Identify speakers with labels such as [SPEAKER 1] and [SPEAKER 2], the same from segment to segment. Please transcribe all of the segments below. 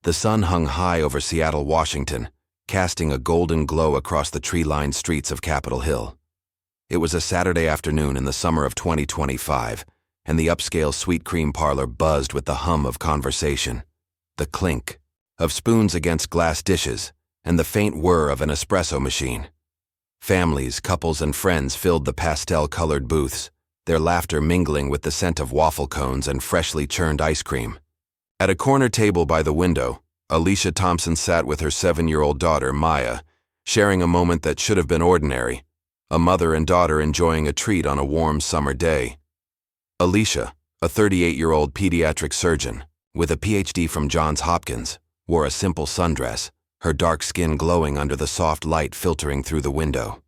[SPEAKER 1] The sun hung high over Seattle, Washington, casting a golden glow across the tree-lined streets of Capitol Hill. It was a Saturday afternoon in the summer of 2025, and the upscale sweet cream parlor buzzed with the hum of conversation, the clink of spoons against glass dishes, and the faint whir of an espresso machine. Families, couples, and friends filled the pastel-colored booths, their laughter mingling with the scent of waffle cones and freshly churned ice cream. At a corner table by the window, Alicia Thompson sat with her 7-year-old daughter, Maya, sharing a moment that should have been ordinary, a mother and daughter enjoying a treat on a warm summer day. Alicia, a 38-year-old pediatric surgeon, with a PhD from Johns Hopkins, wore a simple sundress, her dark skin glowing under the soft light filtering through the window.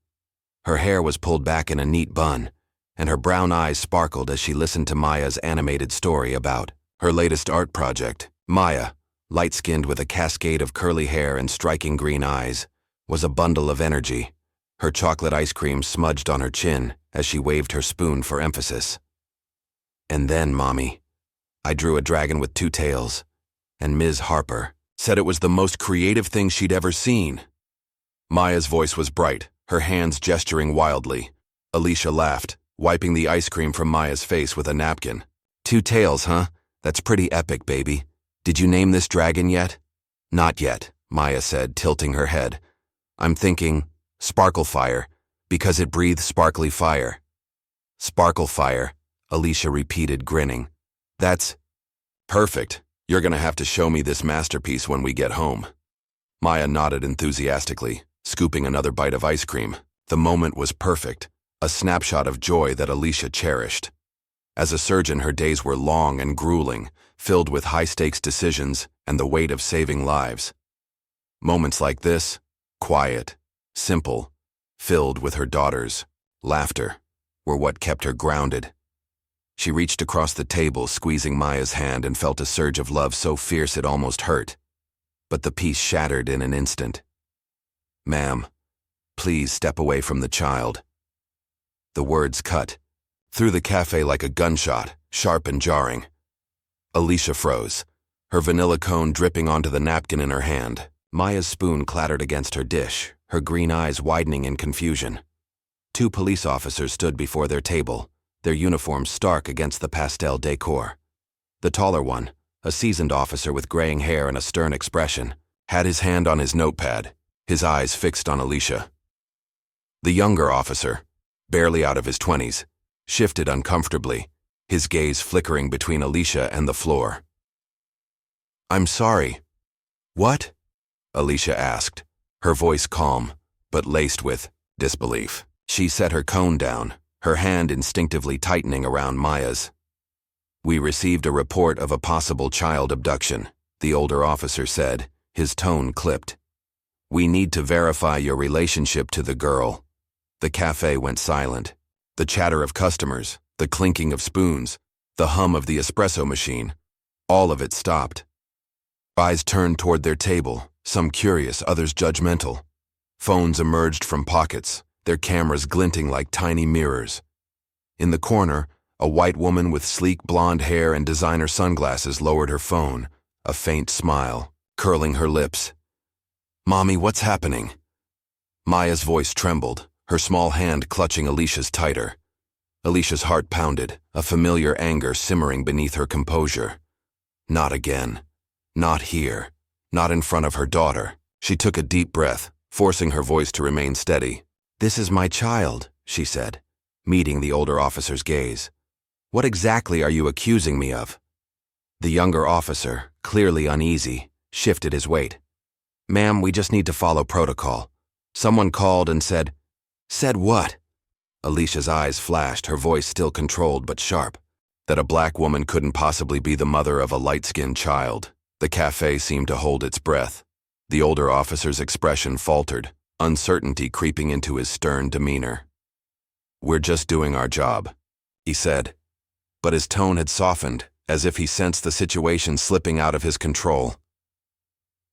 [SPEAKER 1] Her hair was pulled back in a neat bun, and her brown eyes sparkled as she listened to Maya's animated story about her latest art project. Maya, light-skinned with a cascade of curly hair and striking green eyes, was a bundle of energy, her chocolate ice cream smudged on her chin as she waved her spoon for emphasis. "And then, Mommy, I drew a dragon with 2 tails, and Ms. Harper said it was the most creative thing she'd ever seen." Maya's voice was bright, her hands gesturing wildly. Alicia laughed, wiping the ice cream from Maya's face with a napkin. "2 tails, huh? That's pretty epic, baby. Did you name this dragon yet?" "Not yet," Maya said, tilting her head. "I'm thinking Sparklefire, because it breathes sparkly fire." "Sparklefire," Alicia repeated, grinning. "That's perfect. You're gonna have to show me this masterpiece when we get home." Maya nodded enthusiastically, scooping another bite of ice cream. The moment was perfect, a snapshot of joy that Alicia cherished. As a surgeon, her days were long and grueling, filled with high-stakes decisions and the weight of saving lives. Moments like this, quiet, simple, filled with her daughter's laughter, were what kept her grounded. She reached across the table, squeezing Maya's hand, and felt a surge of love so fierce it almost hurt. But the peace shattered in an instant. "Ma'am, please step away from the child." The words cut through the cafe like a gunshot, sharp and jarring. Alicia froze, her vanilla cone dripping onto the napkin in her hand. Maya's spoon clattered against her dish, her green eyes widening in confusion. 2 police officers stood before their table, their uniforms stark against the pastel decor. The taller one, a seasoned officer with graying hair and a stern expression, had his hand on his notepad, his eyes fixed on Alicia. The younger officer, barely out of his 20s, shifted uncomfortably, his gaze flickering between Alicia and the floor. "I'm sorry." "What?" Alicia asked, her voice calm, but laced with disbelief. She set her cone down, her hand instinctively tightening around Maya's. "We received a report of a possible child abduction," the older officer said, his tone clipped. "We need to verify your relationship to the girl." The cafe went silent. The chatter of customers, the clinking of spoons, the hum of the espresso machine, all of it stopped. Eyes turned toward their table, some curious, others judgmental. Phones emerged from pockets, their cameras glinting like tiny mirrors. In the corner, a white woman with sleek blonde hair and designer sunglasses lowered her phone, a faint smile curling her lips. "Mommy, what's happening?" Maya's voice trembled, her small hand clutching Alicia's tighter. Alicia's heart pounded, a familiar anger simmering beneath her composure. Not again. Not here. Not in front of her daughter. She took a deep breath, forcing her voice to remain steady. "This is my child," she said, meeting the older officer's gaze. "What exactly are you accusing me of?" The younger officer, clearly uneasy, shifted his weight. "Ma'am, we just need to follow protocol. Someone called and said..." "Said what?" Alicia's eyes flashed, her voice still controlled but sharp. "That a black woman couldn't possibly be the mother of a light-skinned child." The cafe seemed to hold its breath. The older officer's expression faltered, uncertainty creeping into his stern demeanor. "We're just doing our job," he said. But his tone had softened, as if he sensed the situation slipping out of his control.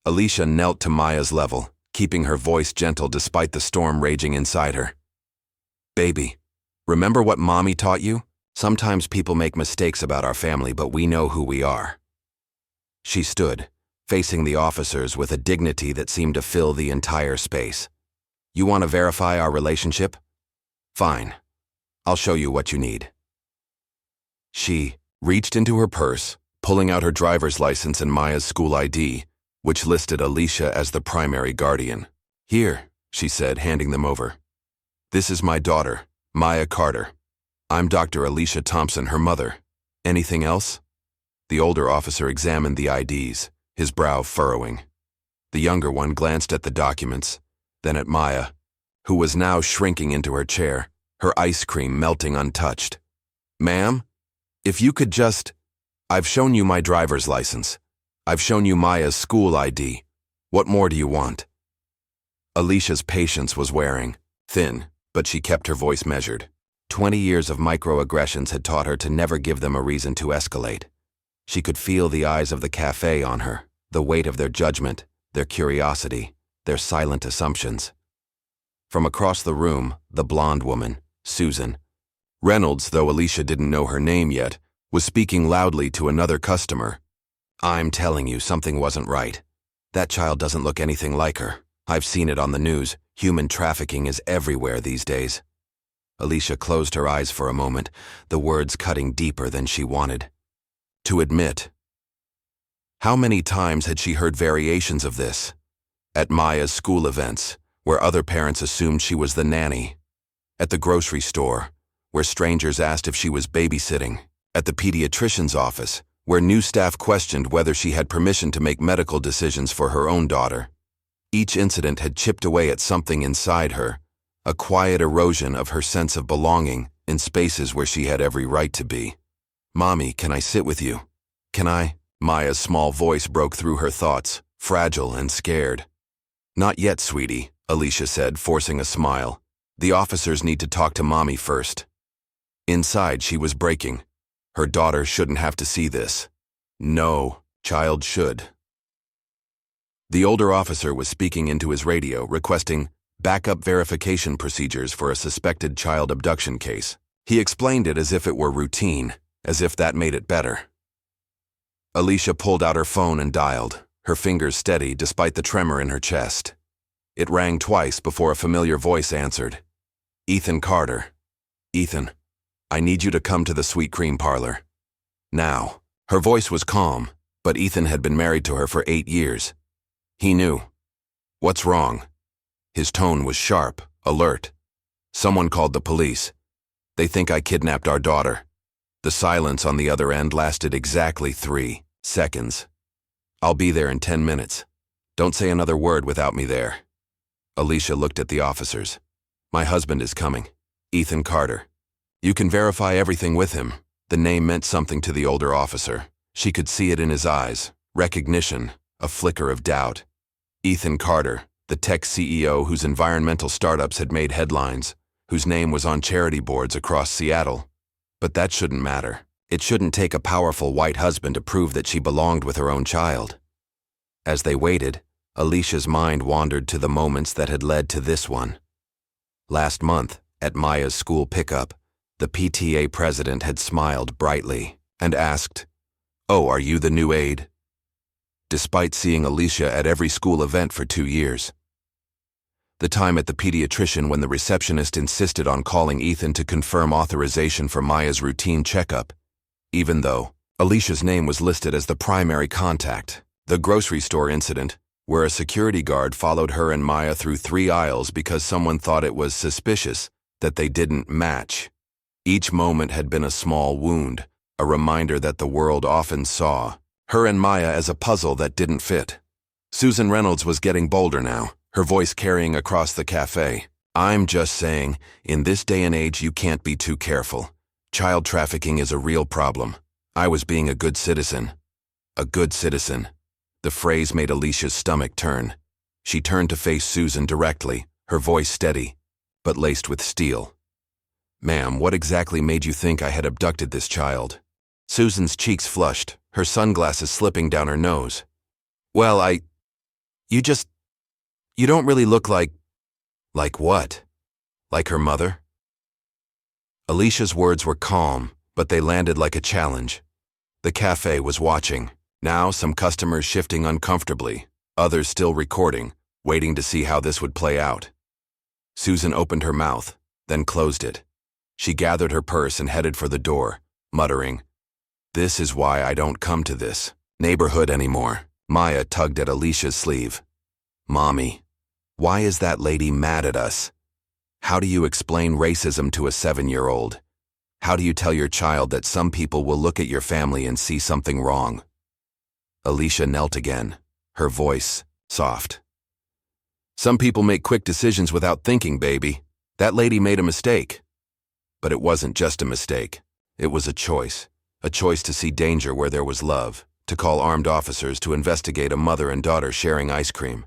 [SPEAKER 1] Alicia knelt to Maya's level, keeping her voice gentle despite the storm raging inside her. "Baby, remember what Mommy taught you? Sometimes people make mistakes about our family, but we know who we are." She stood, facing the officers with a dignity that seemed to fill the entire space. "You want to verify our relationship? Fine. I'll show you what you need." She reached into her purse, pulling out her driver's license and Maya's school ID, which listed Alicia as the primary guardian. "Here," she said, handing them over. "This is my daughter, Maya Carter. I'm Dr. Alicia Thompson, her mother. Anything else?" The older officer examined the IDs, his brow furrowing. The younger one glanced at the documents, then at Maya, who was now shrinking into her chair, her ice cream melting untouched. "Ma'am, if you could just... I've shown you my driver's license. I've shown you Maya's school ID. What more do you want?" Alicia's patience was wearing, thin, but she kept her voice measured. 20 years of microaggressions had taught her to never give them a reason to escalate. She could feel the eyes of the cafe on her, the weight of their judgment, their curiosity, their silent assumptions. From across the room, the blonde woman, Susan Reynolds, though Alicia didn't know her name yet, was speaking loudly to another customer. "I'm telling you, something wasn't right. That child doesn't look anything like her. I've seen it on the news. Human trafficking is everywhere these days." Alicia closed her eyes for a moment, the words cutting deeper than she wanted to admit. How many times had she heard variations of this? At Maya's school events, where other parents assumed she was the nanny. At the grocery store, where strangers asked if she was babysitting. At the pediatrician's office, where new staff questioned whether she had permission to make medical decisions for her own daughter. Each incident had chipped away at something inside her, a quiet erosion of her sense of belonging in spaces where she had every right to be. "Mommy, can I sit with you? Can I?" Maya's small voice broke through her thoughts, fragile and scared. "Not yet, sweetie," Alicia said, forcing a smile. "The officers need to talk to Mommy first." Inside, she was breaking. Her daughter shouldn't have to see this. No child should. The older officer was speaking into his radio, requesting backup verification procedures for a suspected child abduction case. He explained it as if it were routine, as if that made it better. Alicia pulled out her phone and dialed, her fingers steady despite the tremor in her chest. It rang twice before a familiar voice answered. "Ethan Carter. Ethan, I need you to come to the sweet cream parlor. Now." Her voice was calm, but Ethan had been married to her for 8 years. He knew. "What's wrong?" His tone was sharp, alert. "Someone called the police. They think I kidnapped our daughter." The silence on the other end lasted exactly 3 seconds. "I'll be there in 10 minutes. Don't say another word without me there." Alicia looked at the officers. "My husband is coming. Ethan Carter. You can verify everything with him." The name meant something to the older officer. She could see it in his eyes. Recognition, a flicker of doubt. Ethan Carter, the tech CEO whose environmental startups had made headlines, whose name was on charity boards across Seattle. But that shouldn't matter. It shouldn't take a powerful white husband to prove that she belonged with her own child. As they waited, Alicia's mind wandered to the moments that had led to this one. Last month, at Maya's school pickup, the PTA president had smiled brightly and asked, "Oh, are you the new aide?" Despite seeing Alicia at every school event for 2 years. The time at the pediatrician when the receptionist insisted on calling Ethan to confirm authorization for Maya's routine checkup, even though Alicia's name was listed as the primary contact. The grocery store incident, where a security guard followed her and Maya through 3 aisles because someone thought it was suspicious that they didn't match. Each moment had been a small wound, a reminder that the world often saw her and Maya as a puzzle that didn't fit. Susan Reynolds was getting bolder now, her voice carrying across the cafe. "I'm just saying, in this day and age you can't be too careful. Child trafficking is a real problem. I was being a good citizen." A good citizen. The phrase made Alicia's stomach turn. She turned to face Susan directly, her voice steady, but laced with steel. "Ma'am, what exactly made you think I had abducted this child?" Susan's cheeks flushed, her sunglasses slipping down her nose. "Well, you don't really look like..." "Like what? Like her mother?" Alicia's words were calm, but they landed like a challenge. The cafe was watching. Now, some customers shifting uncomfortably, others still recording, waiting to see how this would play out. Susan opened her mouth, then closed it. She gathered her purse and headed for the door, muttering, "This is why I don't come to this neighborhood anymore." Maya tugged at Alicia's sleeve. "Mommy, why is that lady mad at us? How do you explain racism to a 7-year-old? How do you tell your child that some people will look at your family and see something wrong?" Alicia knelt again, her voice soft. "Some people make quick decisions without thinking, baby. That lady made a mistake." But it wasn't just a mistake. It was a choice to see danger where there was love, to call armed officers to investigate a mother and daughter sharing ice cream.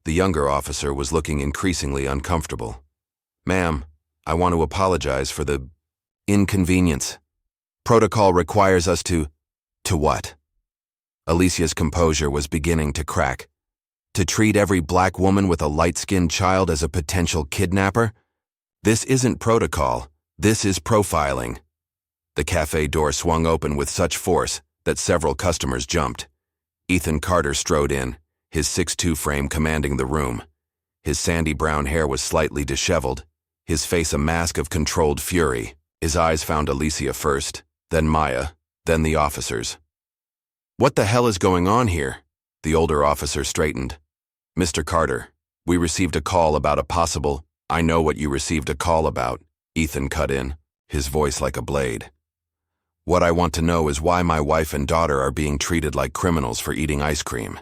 [SPEAKER 1] The younger officer was looking increasingly uncomfortable. "Ma'am, I want to apologize for the inconvenience. Protocol requires us to what?" Alicia's composure was beginning to crack. "To treat every black woman with a light-skinned child as a potential kidnapper? This isn't protocol. This is profiling." The cafe door swung open with such force that several customers jumped. Ethan Carter strode in, his 6'2" frame commanding the room. His sandy brown hair was slightly disheveled, his face a mask of controlled fury. His eyes found Alicia first, then Maya, then the officers. "What the hell is going on here?" The older officer straightened. "Mr. Carter, we received a call about a possible—" "I know what you received a call about," Ethan cut in, his voice like a blade. "What I want to know is why my wife and daughter are being treated like criminals for eating ice cream."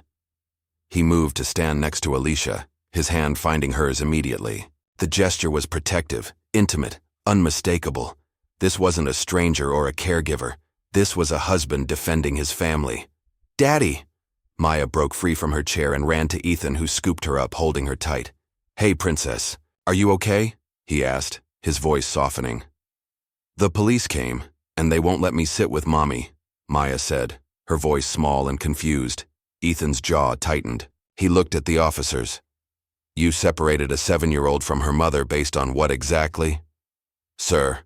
[SPEAKER 1] He moved to stand next to Alicia, his hand finding hers immediately. The gesture was protective, intimate, unmistakable. This wasn't a stranger or a caregiver. This was a husband defending his family. "Daddy!" Maya broke free from her chair and ran to Ethan, who scooped her up, holding her tight. "Hey, princess, are you okay?" he asked, his voice softening. "The police came, and they won't let me sit with Mommy," Maya said, her voice small and confused. Ethan's jaw tightened. He looked at the officers. "You separated a 7-year-old from her mother based on what exactly?" "Sir,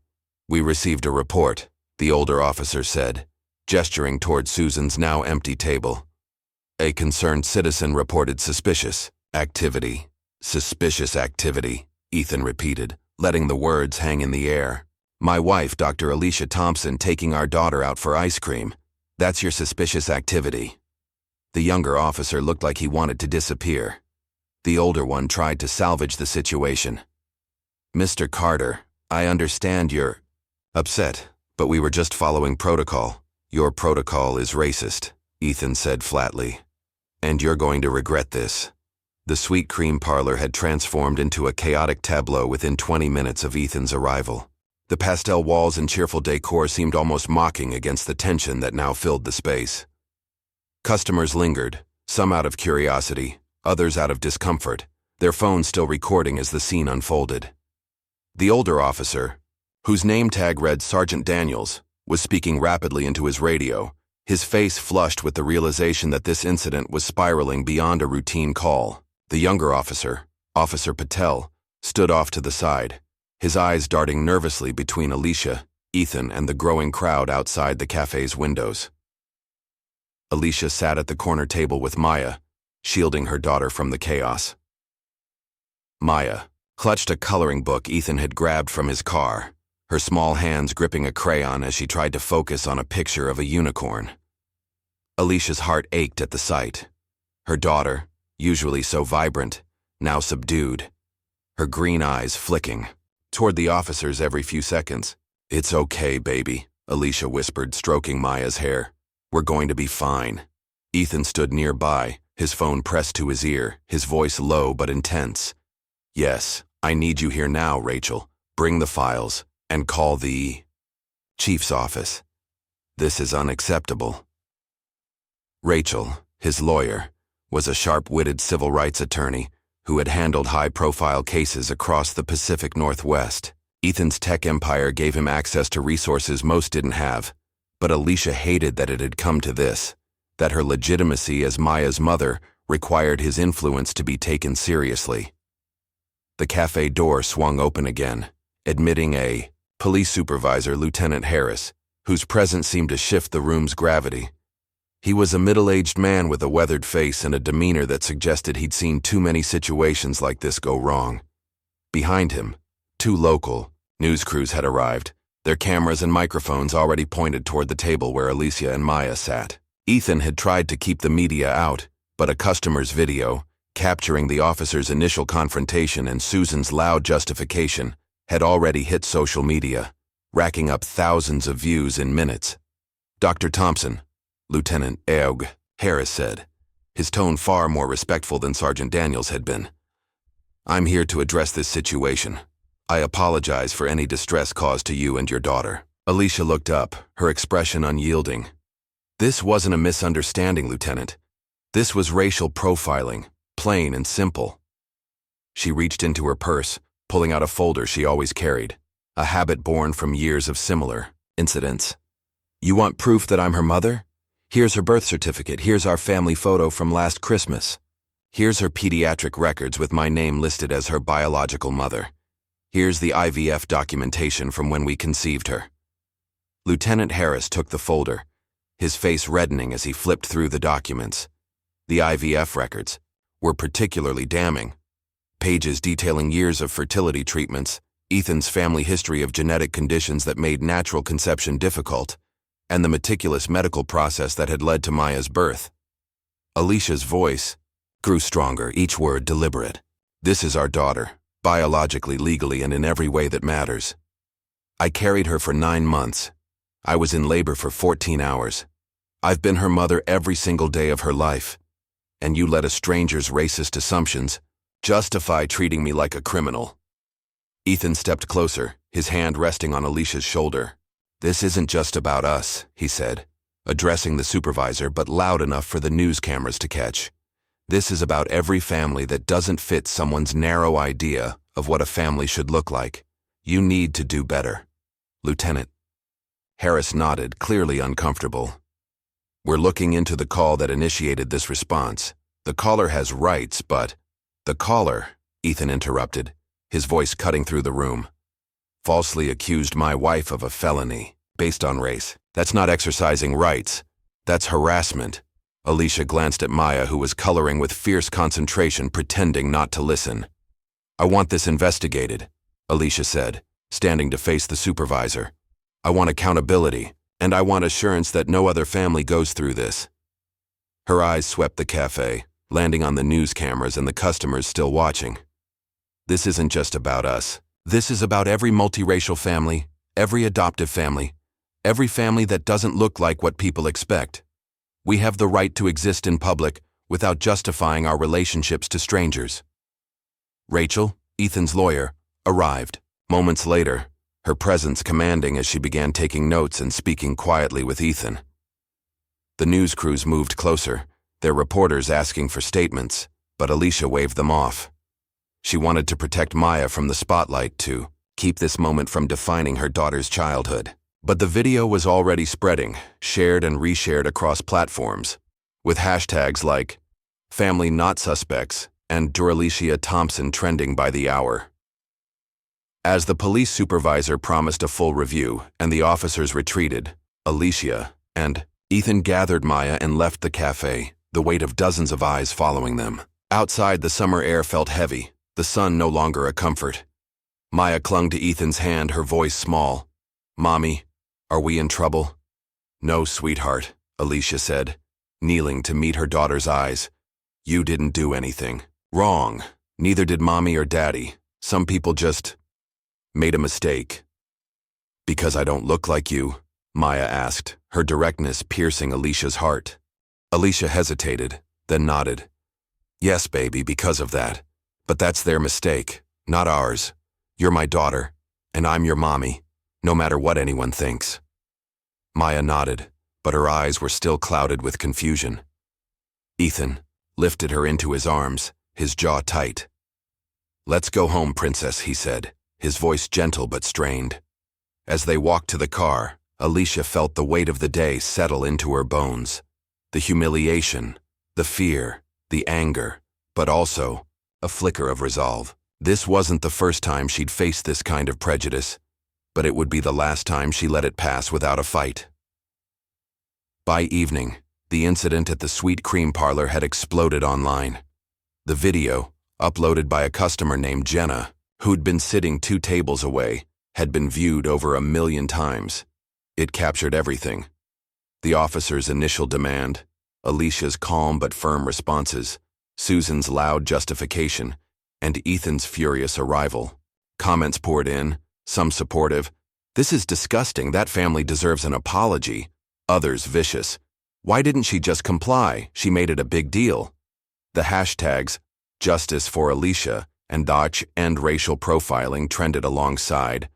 [SPEAKER 1] we received a report," the older officer said, gesturing toward Susan's now empty table. "A concerned citizen reported suspicious activity." "Suspicious activity," Ethan repeated, letting the words hang in the air. "My wife, Dr. Alicia Thompson, taking our daughter out for ice cream. That's your suspicious activity." The younger officer looked like he wanted to disappear. The older one tried to salvage the situation. "Mr. Carter, I understand you're upset, but we were just following protocol. Your protocol is racist," Ethan said flatly. "And you're going to regret this." The sweet cream parlor had transformed into a chaotic tableau within 20 minutes of Ethan's arrival. The pastel walls and cheerful decor seemed almost mocking against the tension that now filled the space. Customers lingered, some out of curiosity, others out of discomfort, their phones still recording as the scene unfolded. The older officer, whose name tag read Sergeant Daniels, was speaking rapidly into his radio, his face flushed with the realization that this incident was spiraling beyond a routine call. The younger officer, Officer Patel, stood off to the side, his eyes darting nervously between Alicia, Ethan, and the growing crowd outside the cafe's windows. Alicia sat at the corner table with Maya, shielding her daughter from the chaos. Maya clutched a coloring book Ethan had grabbed from his car, her small hands gripping a crayon as she tried to focus on a picture of a unicorn. Alicia's heart ached at the sight. Her daughter, usually so vibrant, now subdued, her green eyes flicking toward the officers every few seconds. "It's okay, baby," Alicia whispered, stroking Maya's hair. "We're going to be fine." Ethan stood nearby, his phone pressed to his ear, his voice low but intense. "Yes, I need you here now, Rachel. Bring the files, and call the chief's office. This is unacceptable." Rachel, his lawyer, was a sharp-witted civil rights attorney who had handled high-profile cases across the Pacific Northwest. Ethan's tech empire gave him access to resources most didn't have, but Alicia hated that it had come to this, that her legitimacy as Maya's mother required his influence to be taken seriously. The cafe door swung open again, admitting a police supervisor, Lieutenant Harris, whose presence seemed to shift the room's gravity. He was a middle-aged man with a weathered face and a demeanor that suggested he'd seen too many situations like this go wrong. Behind him, two local news crews had arrived, their cameras and microphones already pointed toward the table where Alicia and Maya sat. Ethan had tried to keep the media out, but a customer's video, capturing the officer's initial confrontation and Susan's loud justification, had already hit social media, racking up thousands of views in minutes. "Dr. Thompson," Lieutenant Eog Harris said, his tone far more respectful than Sergeant Daniels had been. "I'm here to address this situation. I apologize for any distress caused to you and your daughter." Alicia looked up, her expression unyielding. "This wasn't a misunderstanding, Lieutenant. This was racial profiling, plain and simple." She reached into her purse, pulling out a folder she always carried, a habit born from years of similar incidents. "You want proof that I'm her mother? Here's her birth certificate. Here's our family photo from last Christmas. Here's her pediatric records with my name listed as her biological mother. Here's the IVF documentation from when we conceived her." Lieutenant Harris took the folder, his face reddening as he flipped through the documents. The IVF records were particularly damning. Pages detailing years of fertility treatments, Ethan's family history of genetic conditions that made natural conception difficult, and the meticulous medical process that had led to Maya's birth. Alicia's voice grew stronger, each word deliberate. "This is our daughter, biologically, legally, and in every way that matters. I carried her for 9 months. I was in labor for 14 hours. I've been her mother every single day of her life. And you let a stranger's racist assumptions justify treating me like a criminal." Ethan stepped closer, his hand resting on Alicia's shoulder. "This isn't just about us," he said, addressing the supervisor but loud enough for the news cameras to catch. "This is about every family that doesn't fit someone's narrow idea of what a family should look like. You need to do better." "Lieutenant." Harris nodded, clearly uncomfortable. "We're looking into the call that initiated this response. The caller has rights, but—" "The caller," Ethan interrupted, his voice cutting through the room, "falsely accused my wife of a felony based on race. That's not exercising rights. That's harassment." Alicia glanced at Maya, who was coloring with fierce concentration, pretending not to listen. "I want this investigated," Alicia said, standing to face the supervisor. "I want accountability, and I want assurance that no other family goes through this." Her eyes swept the cafe, landing on the news cameras and the customers still watching. "This isn't just about us. This is about every multiracial family, every adoptive family, every family that doesn't look like what people expect. We have the right to exist in public without justifying our relationships to strangers." Rachel, Ethan's lawyer, arrived. Moments later, her presence commanding as she began taking notes and speaking quietly with Ethan. The news crews moved closer, their reporters asking for statements, but Alicia waved them off. She wanted to protect Maya from the spotlight, to keep this moment from defining her daughter's childhood. But the video was already spreading, shared and reshared across platforms, with hashtags like "Family Not Suspects" and "Alicia Thompson" trending by the hour. As the police supervisor promised a full review and the officers retreated, Alicia and Ethan gathered Maya and left the cafe, the weight of dozens of eyes following them. Outside, the summer air felt heavy, the sun no longer a comfort. Maya clung to Ethan's hand, her voice small. "Mommy, are we in trouble?" "No, sweetheart," Alicia said, kneeling to meet her daughter's eyes. "You didn't do anything wrong. Neither did Mommy or Daddy. Some people just made a mistake." "Because I don't look like you?" Maya asked, her directness piercing Alicia's heart. Alicia hesitated, then nodded. "Yes, baby, because of that. But that's their mistake, not ours. You're my daughter, and I'm your mommy, no matter what anyone thinks." Maya nodded, but her eyes were still clouded with confusion. Ethan lifted her into his arms, his jaw tight. "Let's go home, princess," he said, his voice gentle but strained. As they walked to the car, Alicia felt the weight of the day settle into her bones. The humiliation, the fear, the anger, but also a flicker of resolve. This wasn't the first time she'd faced this kind of prejudice, but it would be the last time she let it pass without a fight. By evening, The incident at the sweet cream parlor had exploded online. The video, uploaded by a customer named Jenna, who'd been sitting 2 tables away, had been viewed over 1 million times. It captured everything. The officer's initial demand, Alicia's calm but firm responses, Susan's loud justification, and Ethan's furious arrival. Comments poured in, some supportive. "This is disgusting, that family deserves an apology." Others vicious. "Why didn't she just comply? She made it a big deal." The hashtags, Justice for Alicia and Dodge End Racial Profiling trended alongside.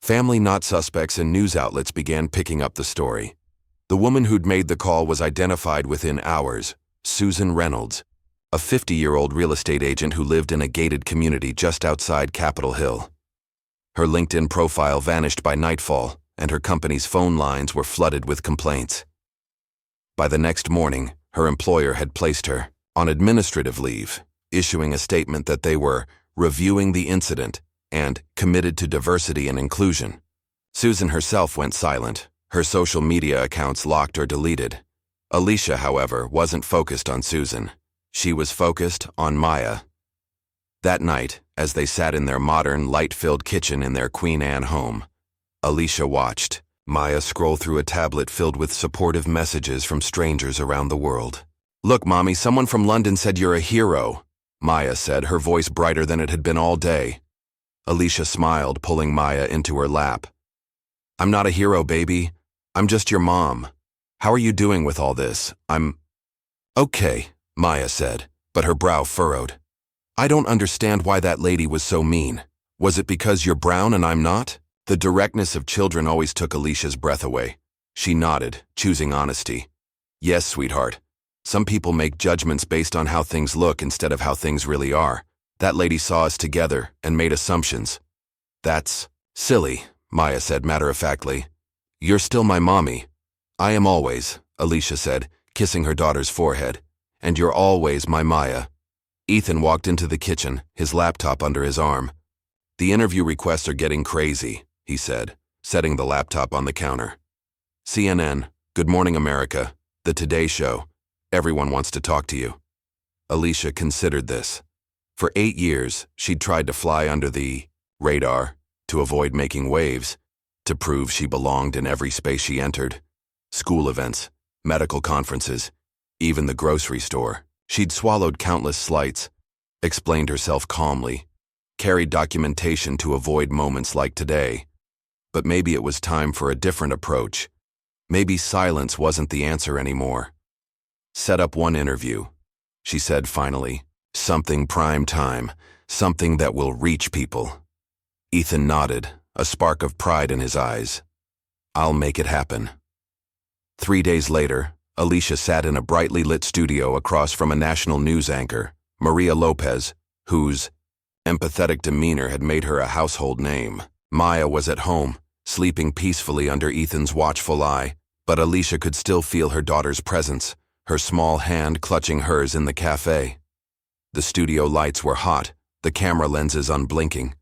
[SPEAKER 1] Family not suspects and news outlets began picking up the story. The woman who'd made the call was identified within hours, Susan Reynolds, a 50-year-old real estate agent who lived in a gated community just outside Capitol Hill. Her LinkedIn profile vanished by nightfall, and her company's phone lines were flooded with complaints. By the next morning, her employer had placed her on administrative leave, issuing a statement that they were reviewing the incident and committed to diversity and inclusion. Susan herself went silent, her social media accounts locked or deleted. Alicia, however, wasn't focused on Susan. She was focused on Maya. That night, as they sat in their modern, light-filled kitchen in their Queen Anne home, Alicia watched Maya scroll through a tablet filled with supportive messages from strangers around the world. "Look, Mommy, someone from London said you're a hero," Maya said, her voice brighter than it had been all day. Alicia smiled, pulling Maya into her lap. "I'm not a hero, baby. I'm just your mom. How are you doing with all this?" "I'm okay," Maya said, but her brow furrowed. "I don't understand why that lady was so mean. Was it because you're brown and I'm not?" The directness of children always took Alicia's breath away. She nodded, choosing honesty. "Yes, sweetheart. Some people make judgments based on how things look instead of how things really are. That lady saw us together and made assumptions." "That's silly," Maya said matter-of-factly. "You're still my mommy." "I am always," Alicia said, kissing her daughter's forehead. "And you're always my Maya." Ethan walked into the kitchen, his laptop under his arm. "The interview requests are getting crazy," he said, setting the laptop on the counter. "CNN, Good Morning America, The Today Show. Everyone wants to talk to you." Alicia considered this. For 8 years, she'd tried to fly under the radar, to avoid making waves, to prove she belonged in every space she entered. School events, medical conferences, even the grocery store. She'd swallowed countless slights, explained herself calmly, carried documentation to avoid moments like today. But maybe it was time for a different approach. Maybe silence wasn't the answer anymore. "Set up one interview," she said finally. "Something prime time, something that will reach people." Ethan nodded, a spark of pride in his eyes. "I'll make it happen." 3 days later, Alicia sat in a brightly lit studio across from a national news anchor, Maria Lopez, whose empathetic demeanor had made her a household name. Maya was at home, sleeping peacefully under Ethan's watchful eye, but Alicia could still feel her daughter's presence, her small hand clutching hers in the cafe. The studio lights were hot, the camera lenses unblinking,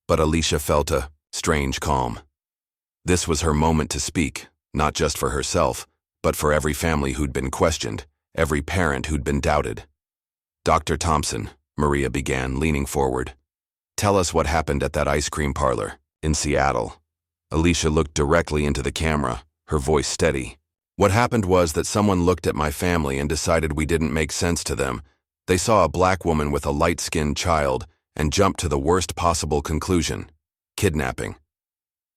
[SPEAKER 1] but Alicia felt a strange calm. This was her moment to speak, not just for herself, but for every family who'd been questioned, every parent who'd been doubted. "Dr. Thompson," Maria began, leaning forward. "Tell us what happened at that ice cream parlor in Seattle." Alicia looked directly into the camera, her voice steady. "What happened was that someone looked at my family and decided we didn't make sense to them. They saw a black woman with a light-skinned child and jumped to the worst possible conclusion: kidnapping.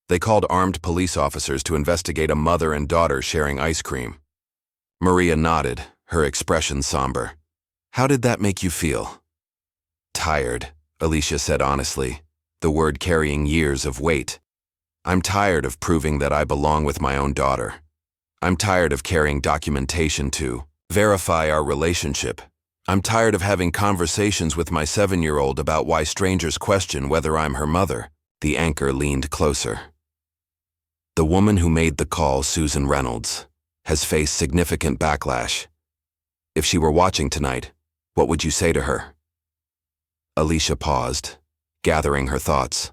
[SPEAKER 1] They called armed police officers to investigate a mother and daughter sharing ice cream." Maria nodded, her expression somber. "How did that make you feel?" "Tired," Alicia said honestly, the word carrying years of weight. "I'm tired of proving that I belong with my own daughter. I'm tired of carrying documentation to verify our relationship. I'm tired of having conversations with my 7-year-old about why strangers question whether I'm her mother." The anchor leaned closer. "The woman who made the call, Susan Reynolds, has faced significant backlash. If she were watching tonight, what would you say to her?" Alicia paused, gathering her thoughts.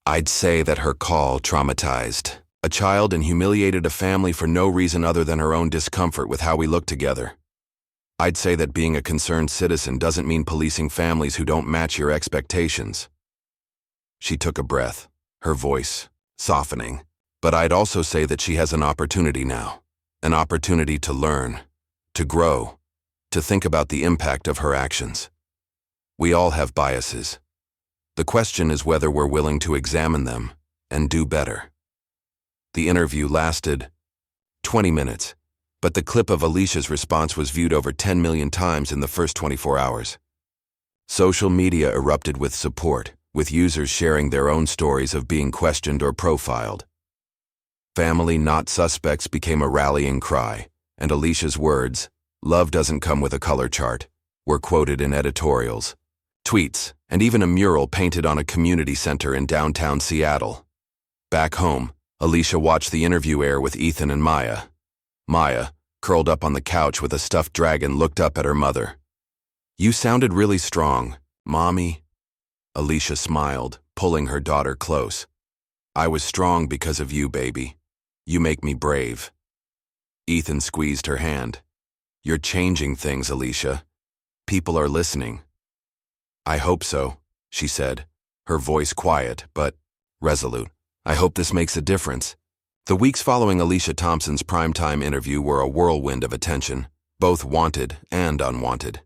[SPEAKER 1] "I'd say that her call traumatized A child and humiliated a family for no reason other than her own discomfort with how we look together. I'd say that being a concerned citizen doesn't mean policing families who don't match your expectations. She took a breath, her voice softening. But I'd also say that she has an opportunity now. An opportunity to learn, to grow, to think about the impact of her actions. We all have biases. The question is whether we're willing to examine them and do better. The interview lasted 20 minutes, but the clip of Alicia's response was viewed over 10 million times in the first 24 hours. Social media erupted with support, with users sharing their own stories of being questioned or profiled. Family not suspects became a rallying cry, and Alicia's words, "Love doesn't come with a color chart," were quoted in editorials, tweets, and even a mural painted on a community center in downtown Seattle. Back home, Alicia watched the interview air with Ethan and Maya. Maya, curled up on the couch with a stuffed dragon, looked up at her mother. "You sounded really strong, Mommy." Alicia smiled, pulling her daughter close. "I was strong because of you, baby. You make me brave." Ethan squeezed her hand. "You're changing things, Alicia. People are listening." "I hope so," she said, her voice quiet but resolute. "I hope this makes a difference." The weeks following Alicia Thompson's primetime interview were a whirlwind of attention, both wanted and unwanted.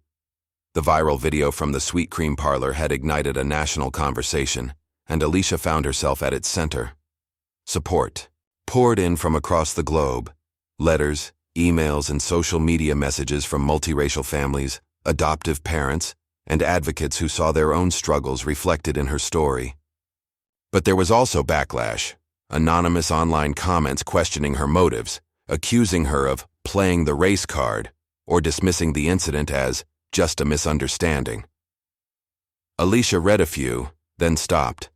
[SPEAKER 1] The viral video from the Sweet Cream Parlor had ignited a national conversation, and Alicia found herself at its center. Support poured in from across the globe. Letters, emails, and social media messages from multiracial families, adoptive parents, and advocates who saw their own struggles reflected in her story. But there was also backlash, anonymous online comments questioning her motives, accusing her of playing the race card, or dismissing the incident as just a misunderstanding. Alicia read a few, then stopped.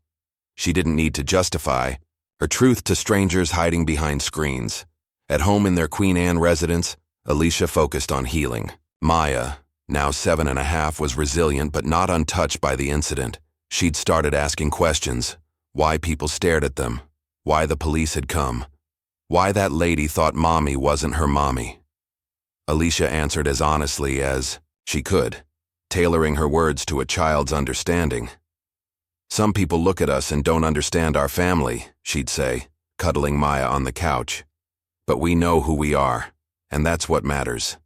[SPEAKER 1] She didn't need to justify her truth to strangers hiding behind screens. At home in their Queen Anne residence, Alicia focused on healing. Maya, now 7.5, was resilient but not untouched by the incident. She'd started asking questions: why people stared at them, why the police had come, why that lady thought Mommy wasn't her mommy. Alicia answered as honestly as she could, tailoring her words to a child's understanding. "Some people look at us and don't understand our family," she'd say, cuddling Maya on the couch. "But we know who we are, and that's what matters."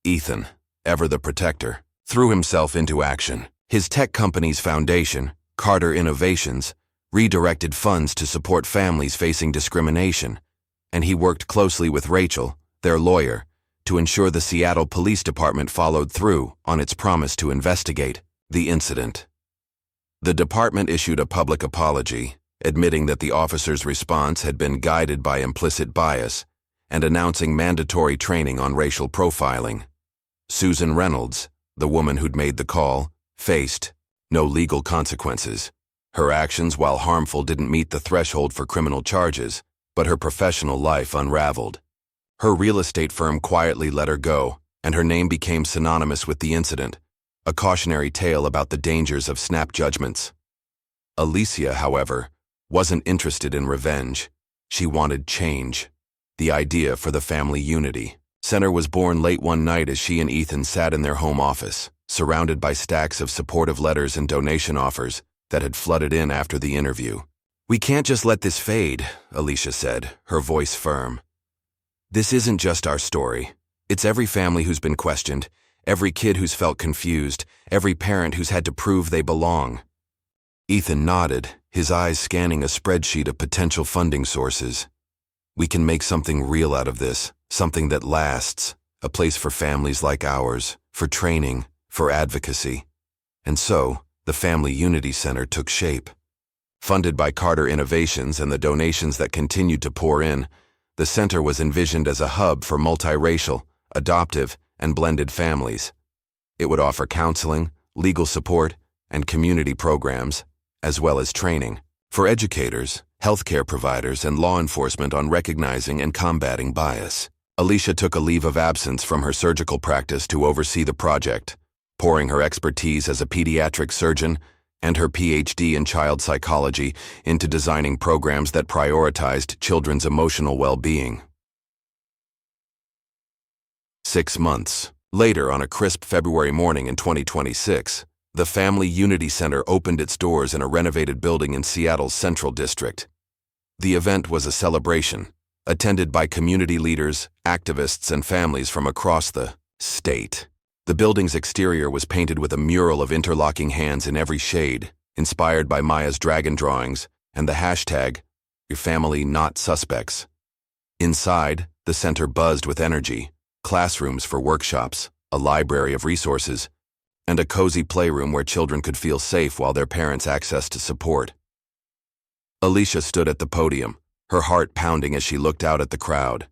[SPEAKER 1] Ethan, ever the protector, threw himself into action. His tech company's foundation, Carter Innovations, redirected funds to support families facing discrimination, and he worked closely with Rachel, their lawyer, to ensure the Seattle Police Department followed through on its promise to investigate the incident. The department issued a public apology, admitting that the officers' response had been guided by implicit bias, and announcing mandatory training on racial profiling. Susan Reynolds, the woman who'd made the call, faced no legal consequences. Her actions, while harmful, didn't meet the threshold for criminal charges, but her professional life unraveled. Her real estate firm quietly let her go, and her name became synonymous with the incident, a cautionary tale about the dangers of snap judgments. Alicia, however, wasn't interested in revenge. She wanted change. The idea for the family unity center was born late one night as she and Ethan sat in their home office, surrounded by stacks of supportive letters and donation offers that had flooded in after the interview. "We can't just let this fade," Alicia said, her voice firm. "This isn't just our story. It's every family who's been questioned, every kid who's felt confused, every parent who's had to prove they belong." Ethan nodded, his eyes scanning a spreadsheet of potential funding sources. "We can make something real out of this, something that lasts, a place for families like ours, for training, for advocacy." And so, the Family Unity Center took shape. Funded by Carter Innovations and the donations that continued to pour in, the center was envisioned as a hub for multiracial, adoptive, and blended families. It would offer counseling, legal support, and community programs, as well as training for educators, healthcare providers, and law enforcement on recognizing and combating bias. Alicia took a leave of absence from her surgical practice to oversee the project, pouring her expertise as a pediatric surgeon, and her PhD in child psychology into designing programs that prioritized children's emotional well-being. 6 months later, on a crisp February morning in 2026, the Family Unity Center opened its doors in a renovated building in Seattle's Central District. The event was a celebration, attended by community leaders, activists, and families from across the state. The building's exterior was painted with a mural of interlocking hands in every shade, inspired by Maya's dragon drawings and the hashtag, "Your family not suspects." Inside, the center buzzed with energy, classrooms for workshops, a library of resources, and a cozy playroom where children could feel safe while their parents accessed support. Alicia stood at the podium, her heart pounding as she looked out at the crowd.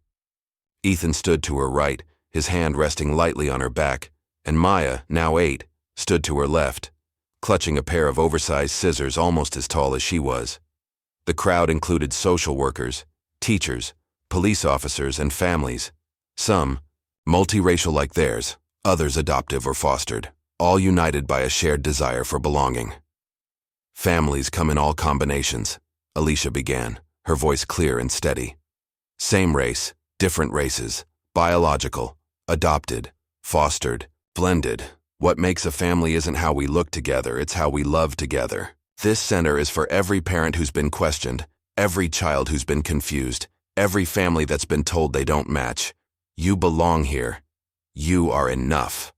[SPEAKER 1] Ethan stood to her right, his hand resting lightly on her back, and Maya, now 8, stood to her left, clutching a pair of oversized scissors almost as tall as she was. The crowd included social workers, teachers, police officers, and families, some multiracial like theirs, others adoptive or fostered, all united by a shared desire for belonging. "Families come in all combinations," Alicia began, her voice clear and steady. "Same race, different races, biological, adopted, fostered, blended. What makes a family isn't how we look together, it's how we love together. This center is for every parent who's been questioned, every child who's been confused, every family that's been told they don't match. You belong here. You are enough."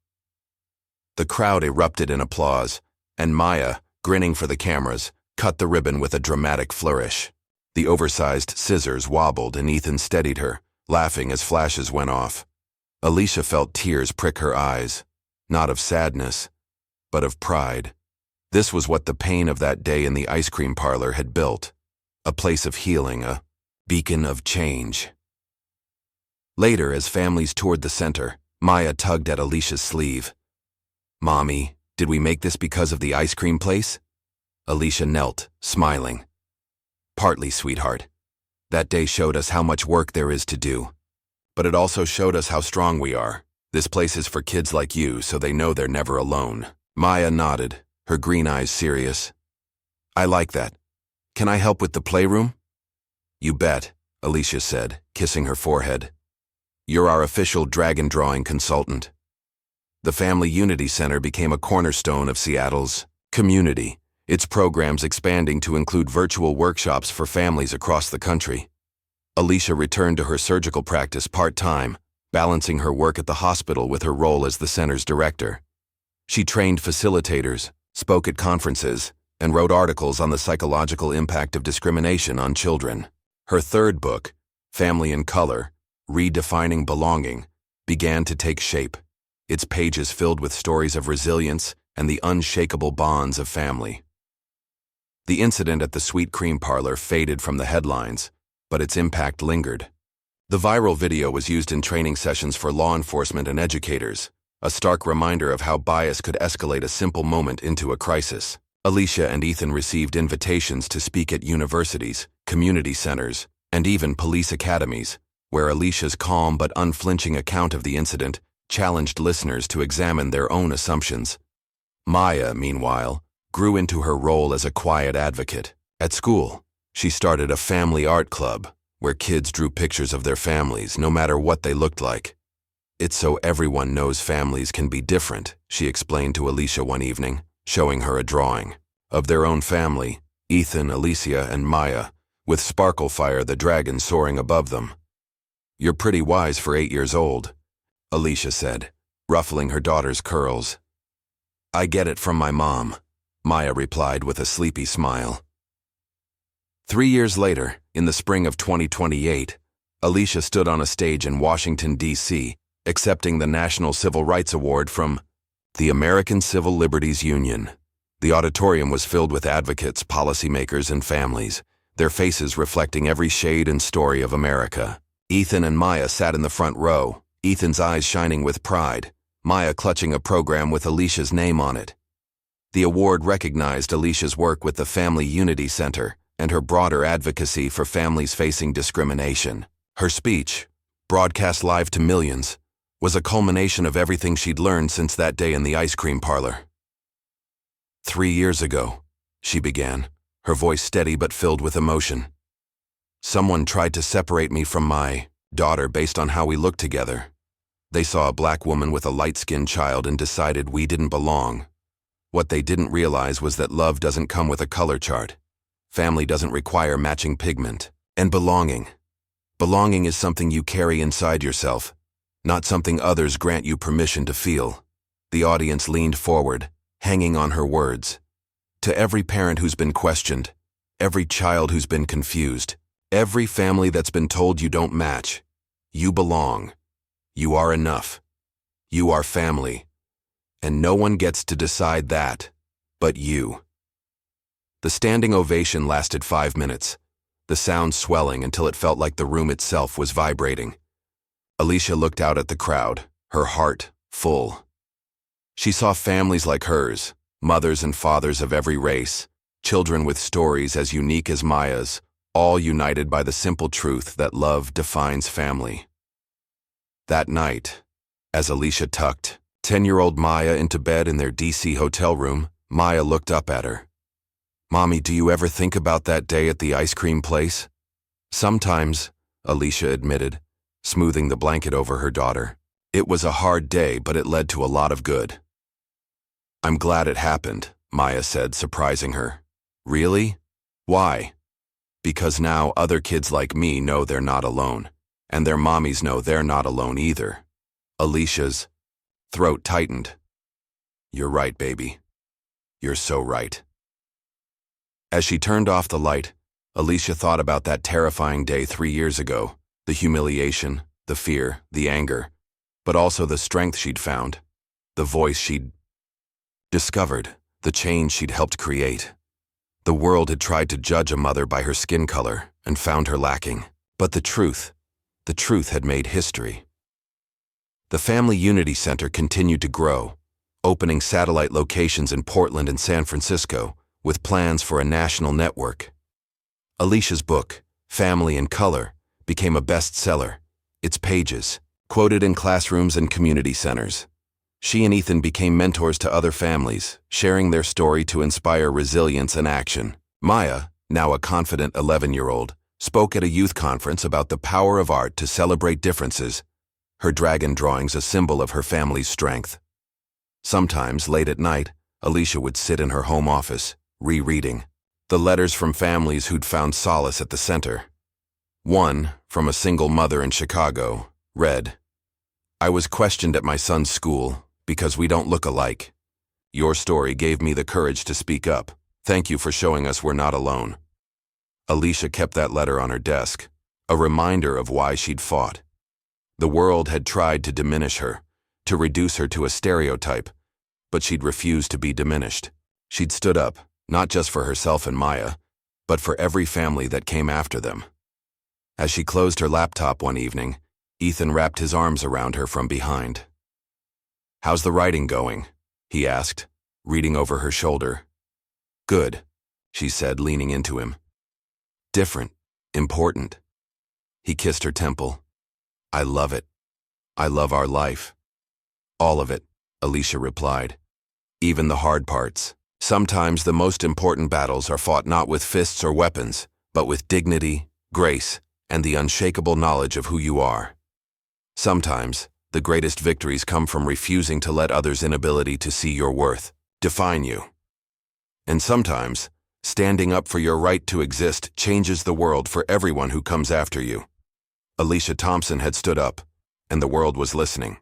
[SPEAKER 1] The crowd erupted in applause, and Maya, grinning for the cameras, cut the ribbon with a dramatic flourish. The oversized scissors wobbled and Ethan steadied her, laughing as flashes went off. Alicia felt tears prick her eyes, not of sadness, but of pride. This was what the pain of that day in the ice cream parlor had built, a place of healing, a beacon of change. Later, as families toured the center, Maya tugged at Alicia's sleeve. "Mommy, did we make this because of the ice cream place?" Alicia knelt, smiling. "Partly, sweetheart. That day showed us how much work there is to do. But it also showed us how strong we are. This place is for kids like you, so they know they're never alone." Maya nodded, her green eyes serious. "I like that. Can I help with the playroom?" "You bet," Alicia said, kissing her forehead. "You're our official dragon drawing consultant." The Family Unity Center became a cornerstone of Seattle's community, its programs expanding to include virtual workshops for families across the country. Alicia returned to her surgical practice part-time, balancing her work at the hospital with her role as the center's director. She trained facilitators, spoke at conferences, and wrote articles on the psychological impact of discrimination on children. Her third book, Family in Color, Redefining Belonging, began to take shape, its pages filled with stories of resilience and the unshakable bonds of family. The incident at the sweet cream parlor faded from the headlines, but its impact lingered. The viral video was used in training sessions for law enforcement and educators, a stark reminder of how bias could escalate a simple moment into a crisis. Alicia and Ethan received invitations to speak at universities, community centers, and even police academies, where Alicia's calm but unflinching account of the incident challenged listeners to examine their own assumptions. Maya, meanwhile, grew into her role as a quiet advocate. At school, she started a family art club, where kids drew pictures of their families, no matter what they looked like. "It's so everyone knows families can be different," she explained to Alicia one evening, showing her a drawing of their own family, Ethan, Alicia, and Maya, with Sparklefire the dragon soaring above them. "You're pretty wise for 8 years old," Alicia said, ruffling her daughter's curls. "I get it from my mom," Maya replied with a sleepy smile. 3 years later, in the spring of 2028, Alicia stood on a stage in Washington, D.C., accepting the National Civil Rights Award from the American Civil Liberties Union. The auditorium was filled with advocates, policymakers, and families, their faces reflecting every shade and story of America. Ethan and Maya sat in the front row, Ethan's eyes shining with pride, Maya clutching a program with Alicia's name on it. The award recognized Alicia's work with the Family Unity Center and her broader advocacy for families facing discrimination. Her speech, broadcast live to millions, was a culmination of everything she'd learned since that day in the ice cream parlor. 3 years ago, she began, her voice steady but filled with emotion. Someone tried to separate me from my daughter based on how we looked together. They saw a black woman with a light-skinned child and decided we didn't belong. What they didn't realize was that love doesn't come with a color chart. Family doesn't require matching pigment. And belonging. Belonging is something you carry inside yourself, not something others grant you permission to feel. The audience leaned forward, hanging on her words. To every parent who's been questioned, every child who's been confused, every family that's been told you don't match, you belong. You are enough. You are family. And no one gets to decide that, but you. The standing ovation lasted 5 minutes, the sound swelling until it felt like the room itself was vibrating. Alicia looked out at the crowd, her heart full. She saw families like hers, mothers and fathers of every race, children with stories as unique as Maya's, all united by the simple truth that love defines family. That night, as Alicia tucked 10-year-old Maya into bed in their DC hotel room, Maya looked up at her. "Mommy, do you ever think about that day at the ice cream place?" "Sometimes," Alicia admitted, smoothing the blanket over her daughter. "It was a hard day, but it led to a lot of good." "I'm glad it happened," Maya said, surprising her. "Really? Why?" "Because now other kids like me know they're not alone, and their mommies know they're not alone either." Alicia's throat tightened. "You're right, baby. You're so right." As she turned off the light, Alicia thought about that terrifying day 3 years ago, the humiliation, the fear, the anger, but also the strength she'd found, the voice she'd discovered, the change she'd helped create. The world had tried to judge a mother by her skin color and found her lacking, but the truth had made history. The Family Unity Center continued to grow, opening satellite locations in Portland and San Francisco, with plans for a national network. Alicia's book, Family in Color, became a bestseller, its pages quoted in classrooms and community centers. She and Ethan became mentors to other families, sharing their story to inspire resilience and action. Maya, now a confident 11-year-old, spoke at a youth conference about the power of art to celebrate differences, her dragon drawings a symbol of her family's strength. Sometimes, late at night, Alicia would sit in her home office, rereading the letters from families who'd found solace at the center. One, from a single mother in Chicago, read, "I was questioned at my son's school because we don't look alike. Your story gave me the courage to speak up. Thank you for showing us we're not alone." Alicia kept that letter on her desk, a reminder of why she'd fought. The world had tried to diminish her, to reduce her to a stereotype, but she'd refused to be diminished. She'd stood up, not just for herself and Maya, but for every family that came after them. As she closed her laptop one evening, Ethan wrapped his arms around her from behind. "How's the writing going?" he asked, reading over her shoulder. "Good," she said, leaning into him. "Different, important." He kissed her temple. "I love it. I love our life." "All of it," Alicia replied. "Even the hard parts. Sometimes the most important battles are fought not with fists or weapons, but with dignity, grace, and the unshakable knowledge of who you are. Sometimes, the greatest victories come from refusing to let others' inability to see your worth define you. And sometimes, standing up for your right to exist changes the world for everyone who comes after you." Alicia Thompson had stood up, and the world was listening.